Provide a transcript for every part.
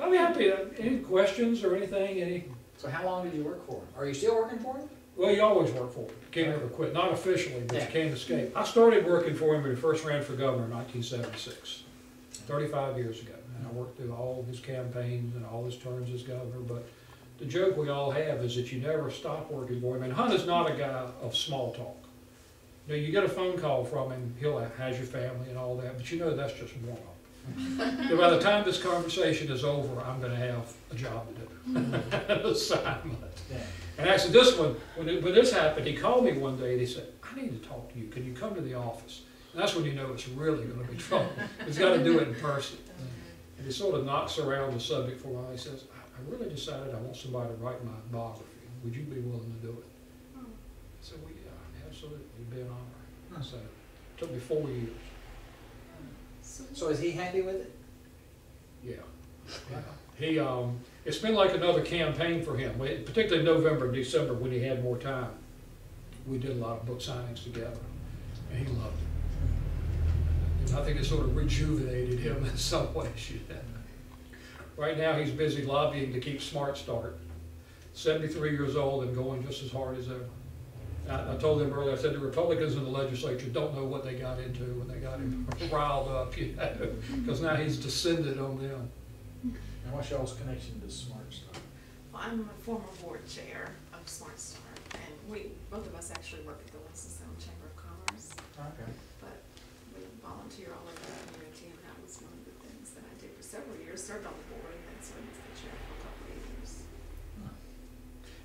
I'll be happy. Any questions or anything? So how long did you work for him? Are you still working for him? Well, you always work for him. You can't ever quit. Not officially, but Yeah. you can't escape. I started working for him when he first ran for governor in 1976, 35 years ago. And I worked through all his campaigns and all his terms as governor. But the joke we all have is that you never stop working for him. And Hunt is not a guy of small talk. You know, you get a phone call from him, he'll has your family and all that, but you know that's just warm up. So by the time this conversation is over, I'm going to have a job to do, an assignment. Yeah. And actually this one, when this happened, he called me one day and he said, I need to talk to you. Can you come to the office? And that's when you know it's really going to be trouble. He's got to do it in person. And he sort of knocks around the subject for a while. He says, I really decided I want somebody to write my biography. Would you be willing to do it? I said, well, yeah, absolutely. It'd be an honor. So it took me 4 years. So is he happy with it? Yeah. He, it's been like another campaign for him, particularly November and December when he had more time. We did a lot of book signings together, and he loved it. And I think it sort of rejuvenated him in some ways. Right now he's busy lobbying to keep Smart Start, 73 years old and going just as hard as ever. I told him earlier, I said the Republicans in the legislature don't know what they got into when they got him riled up, you know, because now he's descended on them. And what's y'all's connection to Smart Start? Well, I'm a former board chair of Smart Start, and both of us actually work at the Winston-Salem Chamber of Commerce. Okay. But we volunteer all over the community, and that was one of the things that I did for several years, served on the board, and then served as the chair for a couple of years.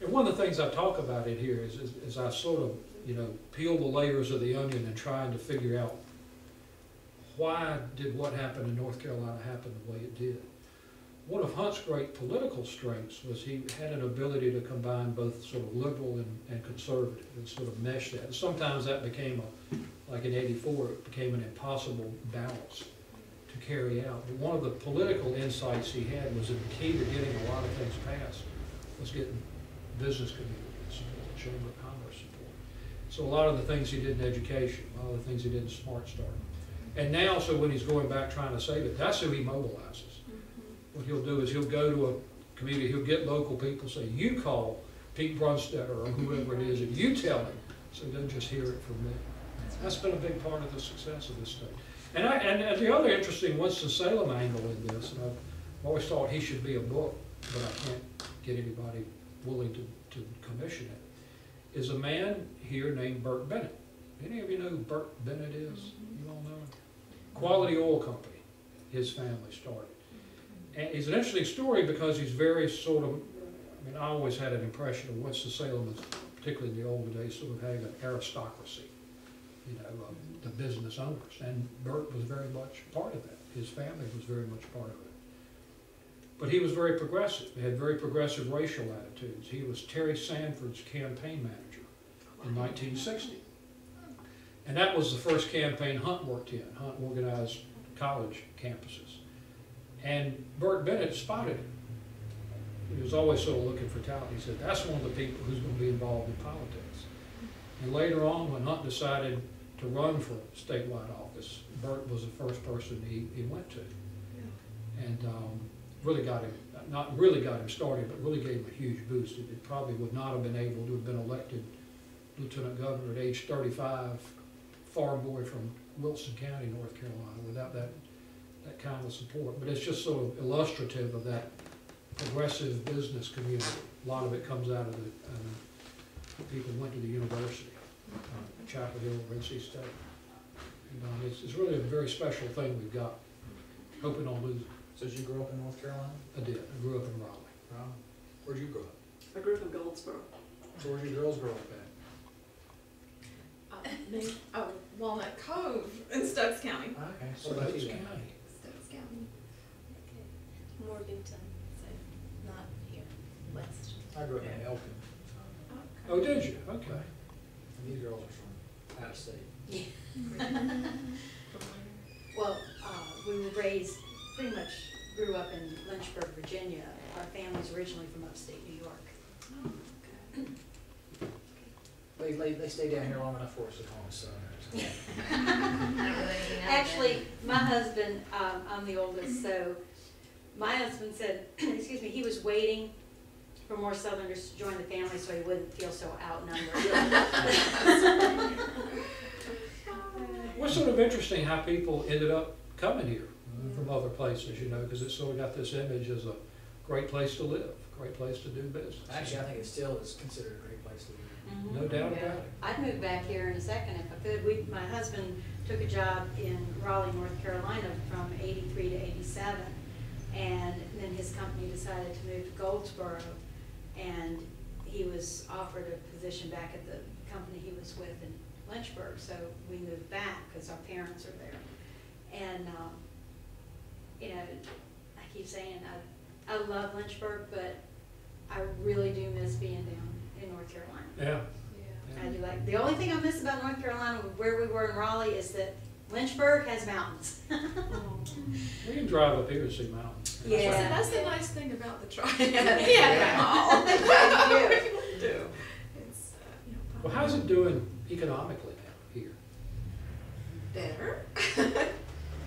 And one of the things I talk about in here is I sort of, you know, peel the layers of the onion and trying to figure out why did what happened in North Carolina happen the way it did. One of Hunt's great political strengths was he had an ability to combine both sort of liberal and conservative and sort of mesh that. And sometimes that became, like in '84, it became an impossible balance to carry out. But one of the political insights he had was that the key to getting a lot of things passed was getting business community support, Chamber of Commerce support. So a lot of the things he did in education, a lot of the things he did in Smart Start. And now, so when he's going back trying to save it, that's who he mobilizes. What he'll do is he'll go to a community, he'll get local people, say, you call Pete Brunstetter or whoever it is, and you tell him, so he doesn't just hear it from me. That's been a big part of the success of this state. And the other interesting Winston-Salem angle in this, and I've always thought he should be a book, but I can't get anybody willing to commission it, is a man here named Burt Bennett. Any of you know who Burt Bennett is? You all know him? Quality Oil Company, his family started. And it's an interesting story because he's very sort of, I mean, I always had an impression of Winston-Salem, particularly in the old days, sort of having an aristocracy, you know, the business owners. And Burt was very much part of that. His family was very much part of it. But he was very progressive. He had very progressive racial attitudes. He was Terry Sanford's campaign manager in 1960. And that was the first campaign Hunt worked in. Hunt organized college campuses. And Burt Bennett spotted him. He was always sort of looking for talent. He said, that's one of the people who's going to be involved in politics. And later on, when Hunt decided to run for statewide office, Burt was the first person he went to. And really got him, not really got him started, but really gave him a huge boost. It probably would not have been able to have been elected lieutenant governor at age 35, farm boy from Wilson County, North Carolina, without that kind of support. But it's just sort of illustrative of that progressive business community. A lot of it comes out of the people who went to the university, Chapel Hill, or NC State. And it's really a very special thing we've got. Hope we don't lose it. So did you grow up in North Carolina? I did. I grew up in Raleigh. Where'd you grow up? I grew up in Goldsboro. So where'd your girls grow up at? Walnut Cove in Stokes County. Okay. So What about that's you? county. Stokes County. Okay. Morganton, so not here, west. I grew up in Elkin. Oh, did you? Okay. And these girls are from out of state. Yeah. Well, we were raised, pretty much grew up in Lynchburg, Virginia. Our family's originally from upstate New York. Oh, okay. They stay down here long enough for us to call us Southerners. Actually, my husband, I'm the oldest, so my husband said, excuse me, he was waiting for more Southerners to join the family so he wouldn't feel so outnumbered. What's sort of interesting how people ended up coming here from other places, you know, because it's sort of got this image as a great place to live, great place to do business. Actually, I think it still is considered a great place to live. Mhm. No doubt about it. I'd move back here in a second if I could. My husband took a job in Raleigh, North Carolina from '83 to '87, and then his company decided to move to Goldsboro, and he was offered a position back at the company he was with in Lynchburg, so we moved back because our parents are there. And, you know, I keep saying I love Lynchburg, but I really do miss being down in North Carolina. Yeah. I do like, the only thing I miss about North Carolina, where we were in Raleigh, is that Lynchburg has mountains. We can drive up here and see mountains. Yeah. That's the nice thing about the triad. Yeah. People do. It's, you know, Well, how's it doing economically now here? better.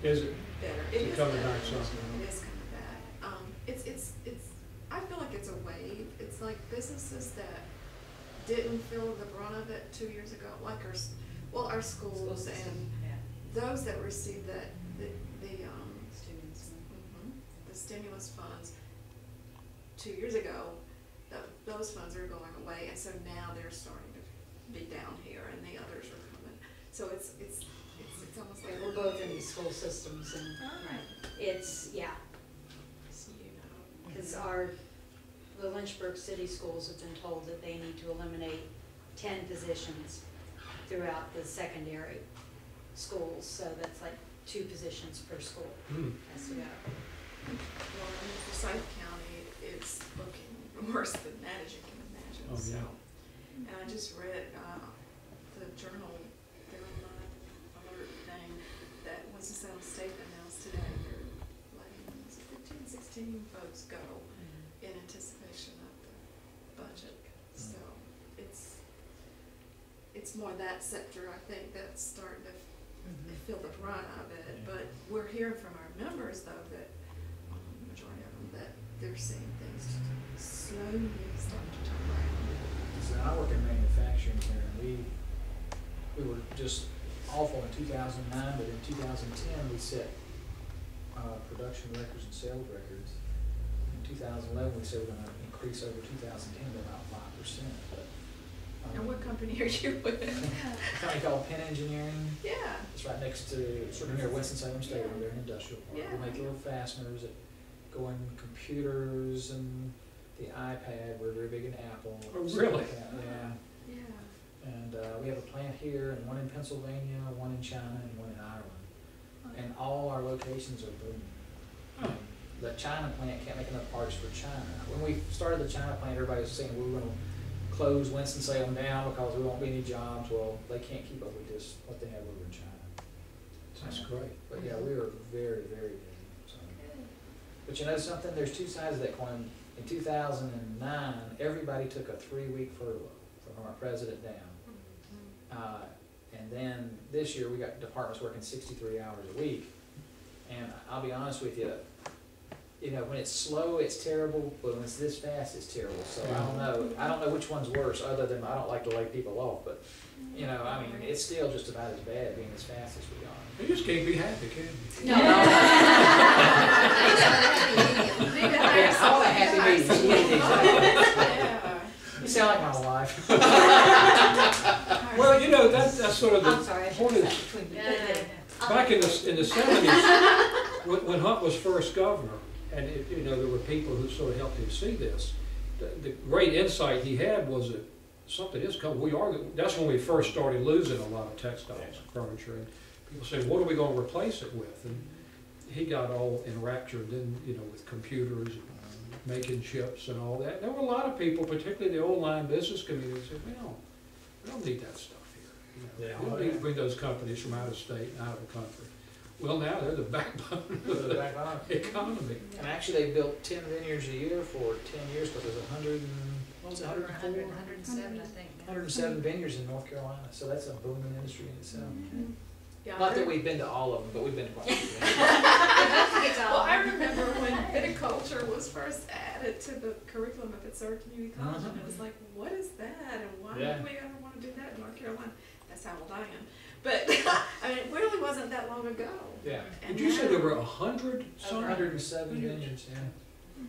Is it? Better. Is it coming better. back some? It is coming back. It's, I feel like it's a wave. It's like businesses that didn't feel the brunt of it 2 years ago, like our schools and those that received the stimulus funds 2 years ago. Those funds are going away, and so now they're starting to be down here, and the others are coming. So it's almost like We're both in these school systems, and it's, yeah, you know. because the Lynchburg city schools have been told that they need to eliminate 10 positions throughout the secondary schools, so that's like 2 positions per school. Has to go. Well, in Forsyth County, it's looking worse than that, as you can imagine. Oh, yeah. So, and I just read the journal, their alert thing, that Winston-Salem State announced today they're letting 15, 16 folks go in anticipation of the budget. So it's more that sector, I think, that's starting to feel the brunt of it. But we're hearing from our members, though, that the majority of them, that they're seeing things slowly starting to turn around. So I work in manufacturing here, and we were just awful in 2009, but in 2010 we set production records and sales records. In 2011 we said we're going to increase over 2010 to about 5%. But, And what company are you with? a company called Penn Engineering. Yeah. It's right next to, sort of near Winston-Salem State, over there in industrial park. Yeah. We make little fasteners that go in computers and the iPad. We're very big in Apple. Oh, stuff really? like that. Yeah. Yeah. And we have a plant here, and one in Pennsylvania, one in China, and one in Ireland. And all our locations are booming. Huh. The China plant can't make enough parts for China. When we started the China plant, everybody was saying we were going to close Winston-Salem down because there won't be any jobs. Well, they can't keep up with this, what they have over in China. That's great. But yeah, we were very, very busy. So. But you know something? There's 2 sides of that coin. In 2009, everybody took a 3-week furlough from our president down. And then this year, we got departments working 63 hours a week. And I'll be honest with you, you know, when it's slow, it's terrible, but when it's this fast, it's terrible. So I don't know. I don't know which one's worse, other than I don't like to lay people off. But, you know, I mean, it's still just about as bad being as fast as we are. You just can't be happy, can you? No. Yeah, I want a happy meeting. Yeah. You sound like my wife. Well, you know, that's sort of the I'm sorry. point is, back in the 70s, when Hunt was first governor, and you know, there were people who sort of helped him see this, the great insight he had was that something is coming. That's when we first started losing a lot of textiles and furniture, and people said, what are we going to replace it with? And he got all enraptured in, you know, with computers and making chips and all that. There were a lot of people, particularly the old line business community, said, we don't need that stuff here. You know, we don't need to bring those companies from out of state and out of the country. Well, now they're the backbone of the economy. And actually, they built 10 vineyards a year for 10 years because there's 107, I think. 107 vineyards in North Carolina, so that's a booming industry in itself. Yeah, Not that we've been to all of them, but we've been to quite a few. Well, I remember when viticulture was first added to the curriculum at Third Community College, and it was like, what is that, and why Yeah. would we ever want to do that in North Carolina? That's how old I am. But, I mean, it really wasn't that long ago. Yeah. Did you say there were 100 Over some? 107 vineyards, yeah.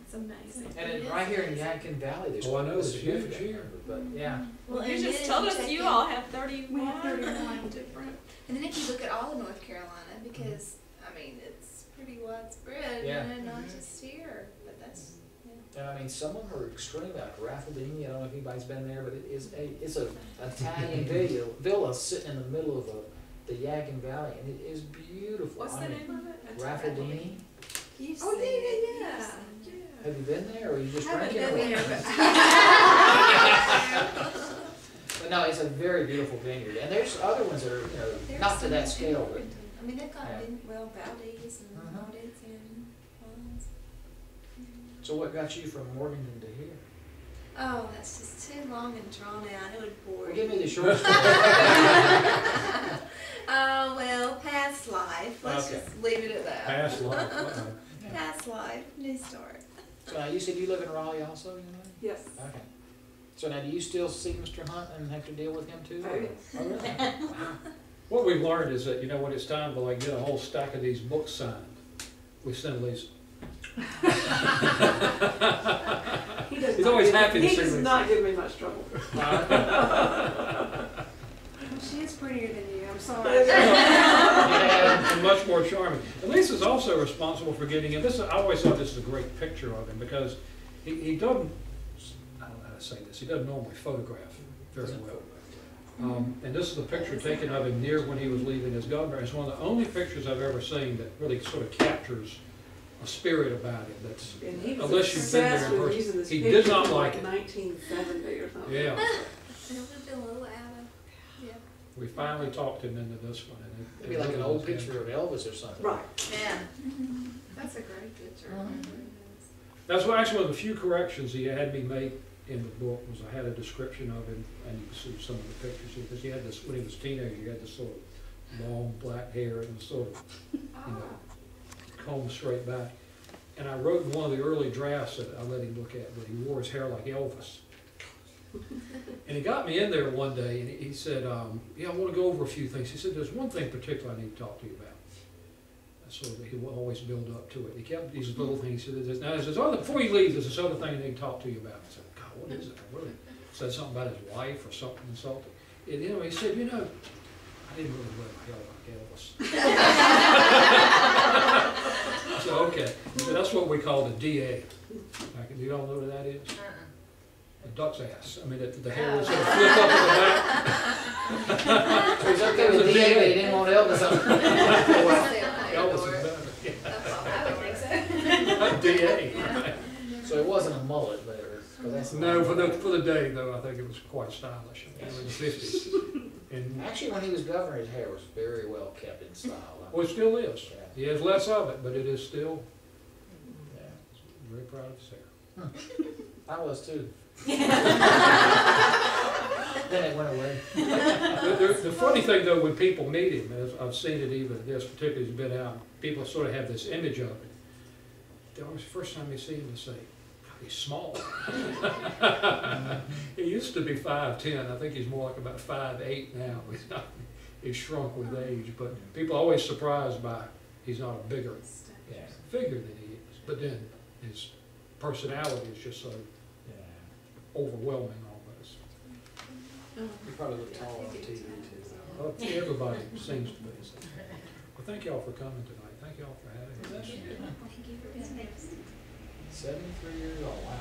It's amazing. And then right here in Yadkin Valley, there's Oh, I know, a it's huge significant here. number, but yeah. Well, and you just then told if us check you in- all have 31. We have 31. different. And then if you look at all of North Carolina, because, I mean, it's pretty widespread, Yeah. not just here, but that's, And I mean, some of them are extremely, like Raffledini, I don't know if anybody's been there, but it's a Italian villa sitting in the middle of the Yadkin Valley, and it is beautiful. What's I the mean, name of it? Raffledini. You've Oh, seen it, yeah. you've seen it. Have you been there, or you just Haven't drank been it? there, But no, it's a very beautiful vineyard, and there's other ones that are, There's not to some that in scale, but Morganton. I mean, they've got, Yeah. Valdez and Uh-huh. Valdez and Ponds. so what got you from Morganton to here? Oh, that's just too long and drawn out, it would bore Well, you. give me the short story. Oh, well, past life, let's Okay. just leave it at that. Past life. Past life, new start. So now, you said you live in Raleigh also, you know? Yes. Okay. So now, do you still see Mr. Hunt and have to deal with him too? Oh, or- yes. Oh, really? Wow. What we've learned is that, when it's time to like get a whole stack of these books signed, we send at least. He's always happy to see me. He does not give me much trouble. She is prettier than you, I'm sorry. Yeah, and much more charming. And Lisa's also responsible for getting him. I always thought this was a great picture of him because he doesn't, I don't know how to say this, he doesn't normally photograph very well. And this is a picture taken of him near when he was leaving as governor. It's one of the only pictures I've ever seen that really sort of captures a spirit about him. That's And he was unless you've been there obsessed in with person. using this He picture did not from like it. 1970 or something. Yeah. It would have been a little out of, yeah. We finally talked him into this one. And It'd be like an old picture of Elvis or something. Right. Yeah. That's a great picture. Uh-huh. It really is. That's actually one of the few corrections he had me make in the book was I had a description of him, and you can see some of the pictures here, because he had this, when he was a teenager, he had this sort of long black hair and sort of, combed straight back. And I wrote in one of the early drafts that I let him look at that he wore his hair like Elvis. And he got me in there one day, and he said, yeah, I want to go over a few things. He said, there's one thing particular I need to talk to you about. So he will always build up to it. He kept these little things. He said, now, before you leave, there's this other thing I need to talk to you about. I said, God, what is it? I really said something about his wife or something insulting. And he said, I didn't really wear my hair like Elvis. I said, okay. He said, that's what we call the DA. You all know what that is? A duck's ass. I mean, the hair would sort of flip up in the back. So he's okay with DA, but he didn't want Elvis on. Elvis is better. I would think so. DA. So it wasn't a mullet, but it was, 'cause that's. No, for the day though, I think it was quite stylish. In the 50s. And Actually, when he was governor, his hair was very well kept in style. well, it still is. Yeah. He has less of it, but it is still Yeah. very proud of his hair. I was too. Then it went away. The funny thing though, when people meet him, as I've seen it even this, particularly has been out, people sort of have this image of it. The first time you see him, they say, God, he's small. He used to be 5'10". I think he's more like about 5'8" now. He's shrunk with age, but people are always surprised by he's not a bigger Yeah. figure than he is. But then his personality is just so overwhelming almost. He probably looked taller on TV too. Well, everybody seems to be. Well, thank y'all for coming tonight. Thank y'all for having us. Thank you for being here. 73 years old, wow.